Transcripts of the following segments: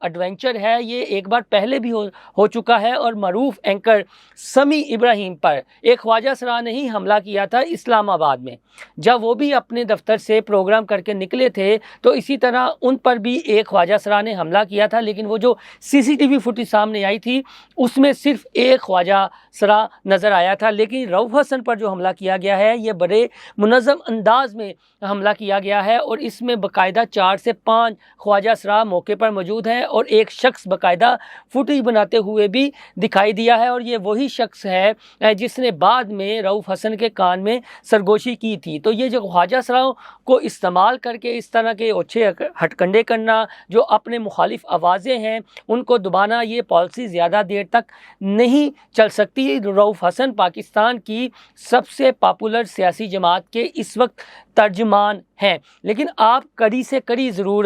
Adventure ہے یہ ایک بار پہلے بھی ہو چکا ہے، اور معروف اینکر سمیع ابراہیم پر ایک خواجہ سرا نے ہی حملہ کیا تھا اسلام آباد میں، جب وہ بھی اپنے دفتر سے پروگرام کر کے نکلے تھے تو اسی طرح ان پر بھی ایک خواجہ سرا نے حملہ کیا تھا، لیکن وہ جو سی سی ٹی وی فوٹیج سامنے آئی تھی اس میں صرف ایک خواجہ سرا نظر آیا تھا، لیکن رؤوف حسن پر جو حملہ کیا گیا ہے یہ بڑے منظم انداز میں حملہ کیا گیا ہے، اور اس میں باقاعدہ 4 سے 5 خواجہ سرا موقع پر موجود ہیں، اور ایک شخص باقاعدہ فوٹیج بناتے ہوئے بھی دکھائی دیا ہے، اور یہ وہی شخص ہے جس نے بعد میں رؤوف حسن کے کان میں سرگوشی کی تھی۔ تو یہ جو خواجہ سراؤں کو استعمال کر کے اس طرح کے اوچھے ہٹکنڈے کرنا، جو اپنے مخالف آوازیں ہیں ان کو دبانا، یہ پالیسی زیادہ دیر تک نہیں چل سکتی۔ رؤوف حسن پاکستان کی سب سے پاپولر سیاسی جماعت کے اس وقت ترجمان ہیں، لیکن آپ کڑی سے کڑی ضرور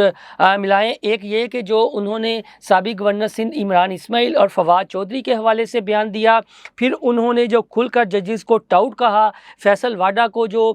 ملائیں۔ ایک یہ کہ جو انہوں نے سابق گورنر سندھ عمران اسماعیل اور فواد چودھری کے حوالے سے بیان دیا، پھر انہوں نے جو کھل کر ججز کو ٹاؤٹ کہا، فیصل واڈا کو جو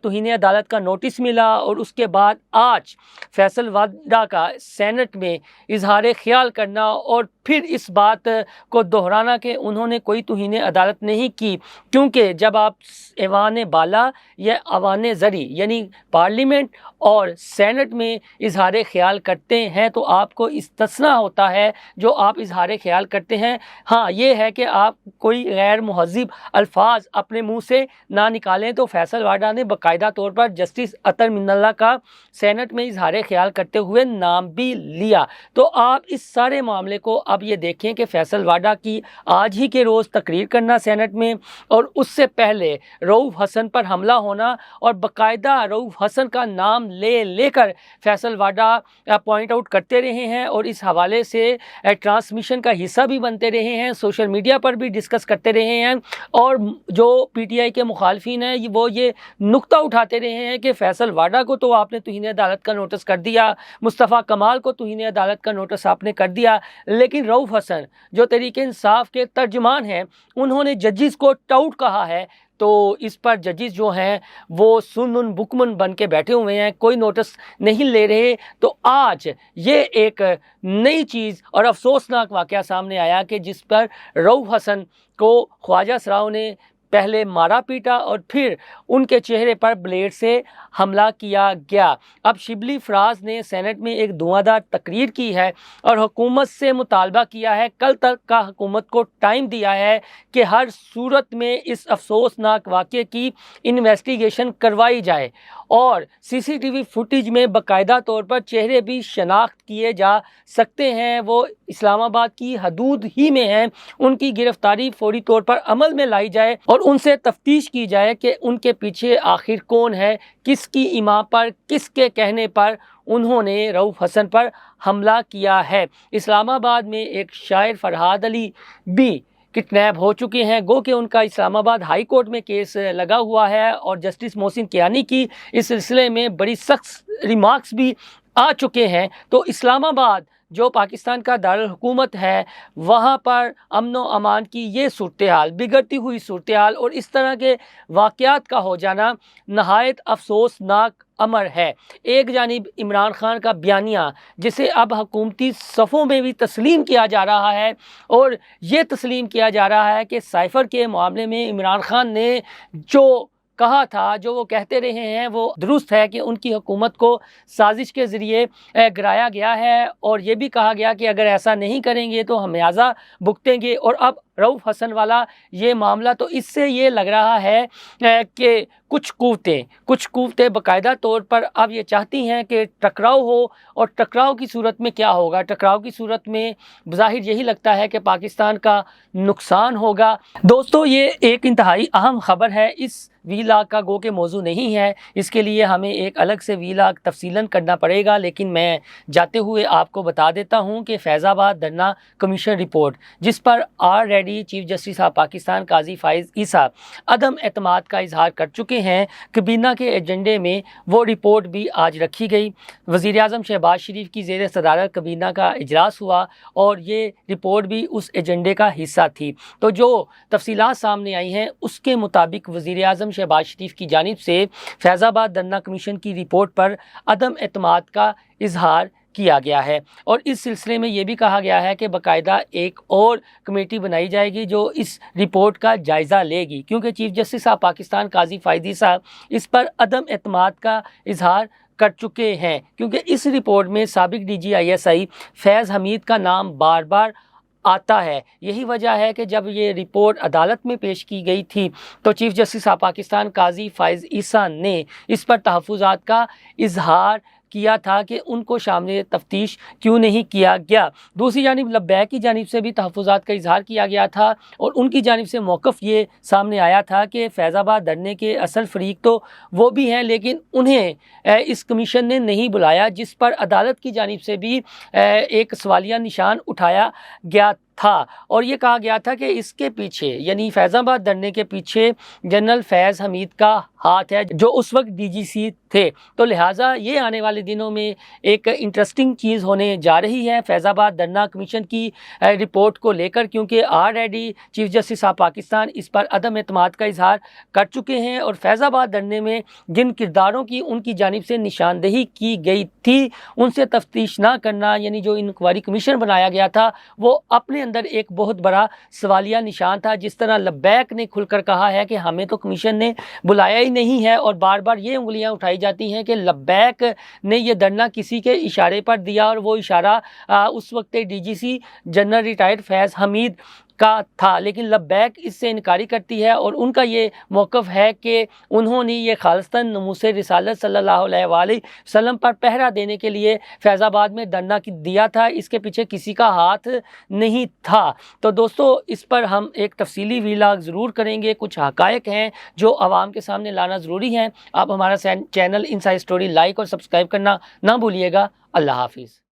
توہین عدالت کا نوٹس ملا، اور اس کے بعد آج فیصل واڈا کا سینٹ میں اظہار خیال کرنا، اور پھر اس بات کو دہرانا کہ انہوں نے کوئی توہین عدالت نہیں کی، کیونکہ جب آپ ایوان بالا یا ایوان زری یعنی پارلیمنٹ اور سینٹ میں اظہار خیال کرتے ہیں تو آپ کو استثناء ہوتا ہے جو آپ اظہار خیال کرتے ہیں۔ ہاں یہ ہے کہ آپ کوئی غیر مہذب الفاظ اپنے منہ سے نہ نکالیں، تو فیصل واڈا نے باقاعدہ طور پر جسٹس اطہر من اللہ کا سینٹ میں اظہار خیال کرتے ہوئے نام بھی لیا۔ تو آپ اس سارے معاملے کو اب یہ دیکھیں کہ فیصل واڈا کی آج ہی کے روز تقریر کرنا سینٹ میں، اور اس سے پہلے رؤوف حسن پر حملہ ہونا، اور باقاعدہ رؤوف حسن کا نام لے کر فیصل واڈا پوائنٹ آؤٹ کرتے رہے ہیں، اور اس حوالے سے ٹرانسمیشن کا حصہ بھی بنتے رہے ہیں، سوشل میڈیا پر بھی ڈسکس کرتے رہے ہیں، اور جو پی ٹی آئی کے مخالفین ہیں وہ یہ نقطہ اٹھاتے رہے ہیں کہ فیصل واڈا کو تو آپ نے توہین عدالت کا نوٹس کر دیا، مصطفیٰ کمال کو توہین عدالت کا نوٹس آپ نے کر دیا، لیکن رؤوف حسن جو تحریک انصاف کے ترجمان ہیں انہوں نے ججز کو ٹاؤٹ کہا ہے، تو اس پر ججز جو ہیں وہ سنن بکمن بن کے بیٹھے ہوئے ہیں، کوئی نوٹس نہیں لے رہے۔ تو آج یہ ایک نئی چیز اور افسوسناک واقعہ سامنے آیا کہ جس پر رؤوف حسن کو خواجہ سراؤں نے پہلے مارا پیٹا اور پھر ان کے چہرے پر بلیڈ سے حملہ کیا گیا۔ اب شبلی فراز نے سینٹ میں ایک دھواں دار تقریر کی ہے اور حکومت سے مطالبہ کیا ہے، کل تک کا حکومت کو ٹائم دیا ہے کہ ہر صورت میں اس افسوسناک واقعے کی انویسٹیگیشن کروائی جائے، اور سی سی ٹی وی فوٹیج میں باقاعدہ طور پر چہرے بھی شناخت کیے جا سکتے ہیں، وہ اسلام آباد کی حدود ہی میں ہیں، ان کی گرفتاری فوری طور پر عمل میں لائی جائے اور ان سے تفتیش کی جائے کہ ان کے پیچھے آخر کون ہے، کس کی ایما پر، کس کے کہنے پر انہوں نے رؤوف حسن پر حملہ کیا ہے۔ اسلام آباد میں ایک شاعر فرحاد علی بھی کڈنیپ ہو چکے ہیں، گو کہ ان کا اسلام آباد ہائی کورٹ میں کیس لگا ہوا ہے، اور جسٹس محسن کیانی کی اس سلسلے میں بڑی سخت ریمارکس بھی آ چکے ہیں۔ تو اسلام آباد جو پاکستان کا دارالحکومت ہے، وہاں پر امن و امان کی یہ صورتحال، بگڑتی ہوئی صورتحال اور اس طرح کے واقعات کا ہو جانا نہایت افسوسناک امر ہے۔ ایک جانب عمران خان کا بیانیہ جسے اب حکومتی صفوں میں بھی تسلیم کیا جا رہا ہے، اور یہ تسلیم کیا جا رہا ہے کہ سائفر کے معاملے میں عمران خان نے جو کہا تھا، جو وہ کہتے رہے ہیں، وہ درست ہے کہ ان کی حکومت کو سازش کے ذریعے گرایا گیا ہے، اور یہ بھی کہا گیا کہ اگر ایسا نہیں کریں گے تو ہم خمیازہ بھگتیں گے۔ اور اب رؤوف حسن والا یہ معاملہ، تو اس سے یہ لگ رہا ہے کہ کچھ قوتیں باقاعدہ طور پر اب یہ چاہتی ہیں کہ ٹکراؤ ہو، اور ٹکراؤ کی صورت میں کیا ہوگا؟ ٹکراؤ کی صورت میں بظاہر یہی لگتا ہے کہ پاکستان کا نقصان ہوگا۔ دوستو، یہ ایک انتہائی اہم خبر ہے، اس ویلاگ کا گو کہ موضوع نہیں ہے، اس کے لیے ہمیں ایک الگ سے ویلاگ تفصیلاً کرنا پڑے گا، لیکن میں جاتے ہوئے آپ کو بتا دیتا ہوں کہ فیض آباد دھرنا کمیشن رپورٹ، جس پر already chief justice of Pakistan Qazi Faez عیسیٰ عدم اعتماد کا اظہار کر چکے ہیں، کابینہ کے ایجنڈے میں وہ رپورٹ بھی آج رکھی گئی۔ وزیر اعظم شہباز شریف کی زیر صدارت کابینہ کا اجلاس ہوا اور یہ رپورٹ بھی اس ایجنڈے کا حصہ تھی۔ تو جو تفصیلات سامنے آئی ہیں اس کے مطابق وزیر اعظم شہباز شریف کی جانب سے فیض آباد دھرنا کمیشن کی رپورٹ پر عدم اعتماد کا اظہار کیا گیا ہے، اور اس سلسلے میں یہ بھی کہا گیا ہے کہ باقاعدہ ایک اور کمیٹی بنائی جائے گی جو اس رپورٹ کا جائزہ لے گی، کیونکہ چیف جسٹس آف پاکستان قاضی فائدی صاحب اس پر عدم اعتماد کا اظہار کر چکے ہیں، کیونکہ اس رپورٹ میں سابق D G I S I فیض حمید کا نام بار بار آتا ہے۔ یہی وجہ ہے کہ جب یہ رپورٹ عدالت میں پیش کی گئی تھی تو chief justice of Pakistan Qazi Faez عیسیٰ نے اس پر تحفظات کا اظہار کیا تھا کہ ان کو شامل تفتیش کیوں نہیں کیا گیا۔ دوسری جانب لبیک کی جانب سے بھی تحفظات کا اظہار کیا گیا تھا، اور ان کی جانب سے موقف یہ سامنے آیا تھا کہ فیض آباد دھرنے کے اصل فریق تو وہ بھی ہیں، لیکن انہیں اس کمیشن نے نہیں بلایا، جس پر عدالت کی جانب سے بھی ایک سوالیہ نشان اٹھایا گیا تھا، اور یہ کہا گیا تھا کہ اس کے پیچھے یعنی فیض آباد دھرنے کے پیچھے جنرل فیض حمید کا ہاتھ ہے جو اس وقت ڈی جی سی تھے۔ تو لہٰذا یہ آنے والے دنوں میں ایک انٹرسٹنگ چیز ہونے جا رہی ہے فیض آباد دھرنا کمیشن کی رپورٹ کو لے کر، کیونکہ already chief justice of Pakistan اس پر عدم اعتماد کا اظہار کر چکے ہیں، اور فیض آباد دھرنے میں جن کرداروں کی ان کی جانب سے نشاندہی کی گئی تھی ان سے تفتیش نہ کرنا، یعنی جو انکوائری کمیشن بنایا گیا تھا وہ اپنے اندر ایک بہت بڑا سوالیہ نشان تھا۔ جس طرح لبیک نے کھل کر کہا ہے کہ ہمیں تو کمیشن نے بلایا ہی نہیں ہے، اور بار بار یہ انگلیاں اٹھائی جاتی ہیں کہ لبیک نے یہ دھرنا کسی کے اشارے پر دیا، اور وہ اشارہ اس وقت ڈی جی سی جنرل ریٹائرڈ فیض حمید کا تھا، لیکن لبیک اس سے انکاری کرتی ہے، اور ان کا یہ موقف ہے کہ انہوں نے یہ خالصتاً ناموس رسالت صلی اللہ علیہ وآلہ وسلم پر پہرا دینے کے لیے فیض آباد میں دھرنا دیا تھا، اس کے پیچھے کسی کا ہاتھ نہیں تھا۔ تو دوستو اس پر ہم ایک تفصیلی ویلاگ ضرور کریں گے، کچھ حقائق ہیں جو عوام کے سامنے لانا ضروری ہیں۔ آپ ہمارا چینل انسائیڈ اسٹوری لائک اور سبسکرائب کرنا نہ بھولیے گا۔ اللہ حافظ۔